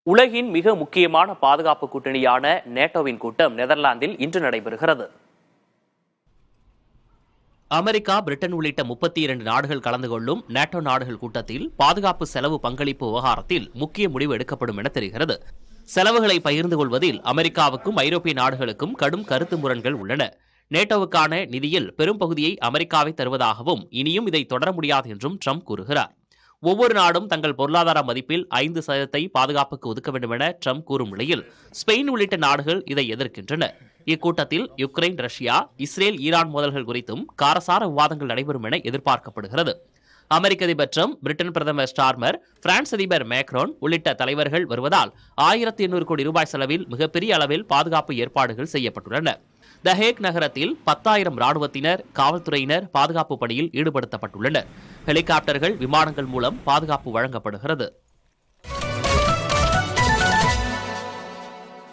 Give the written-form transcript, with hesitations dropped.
உலகின் மிக முக்கியமான பாதுகாப்பு கூட்டணியான நேட்டோவின் கூட்டம் நெதர்லாந்தில் இன்று நடைபெறுகிறது. அமெரிக்கா, பிரிட்டன் உள்ளிட்ட 32 நாடுகள் கலந்து கொள்ளும் நேட்டோ நாடுகள் கூட்டத்தில் பாதுகாப்பு செலவு பங்களிப்பு விவகாரத்தில் முக்கிய முடிவு எடுக்கப்படும் என தெரிகிறது. செலவுகளை பகிர்ந்து கொள்வதில் அமெரிக்காவுக்கும் ஐரோப்பிய நாடுகளுக்கும் கடும் கருத்து முரண்கள் உள்ளன. நேட்டோவுக்கான நிதியில் பெரும் பகுதியை அமெரிக்காவை தருவதாகவும் இனியும் இதை தொடர முடியாது என்றும் ட்ரம்ப் கூறுகிறார். ஒவ்வொரு நாடும் தங்கள் பொருளாதார மதிப்பில் 5% பாதுகாப்புக்கு ஒதுக்க வேண்டும் என ட்ரம்ப் கூறும் நிலையில் ஸ்பெயின் உள்ளிட்ட நாடுகள் இதை எதிர்க்கின்றன. இக்கூட்டத்தில் யுக்ரைன், ரஷ்யா, இஸ்ரேல், ஈரான் மோதல்கள் குறித்தும் காரசார விவாதங்கள் நடைபெறும் என எதிர்பார்க்கப்படுகிறது. அமெரிக்க அதிபர் ட்ரம்ப், பிரிட்டன் பிரதமர் ஸ்டார்மர், பிரான்ஸ் அதிபர் மேக்ரோன் உள்ளிட்ட தலைவர்கள் வருவதால் 1800 கோடி ரூபாய் செலவில் மிகப்பெரிய அளவில் பாதுகாப்பு ஏற்பாடுகள் செய்யப்பட்டுள்ளன. த ஹேக் நகரத்தில் 10,000 ராணுவத்தினர், காவல்துறையினர் பாதுகாப்பு பணியில் ஈடுபடுத்தப்பட்டுள்ளனர். ஹெலிகாப்டர்கள், விமானங்கள் மூலம் பாதுகாப்பு வழங்கப்படுகிறது.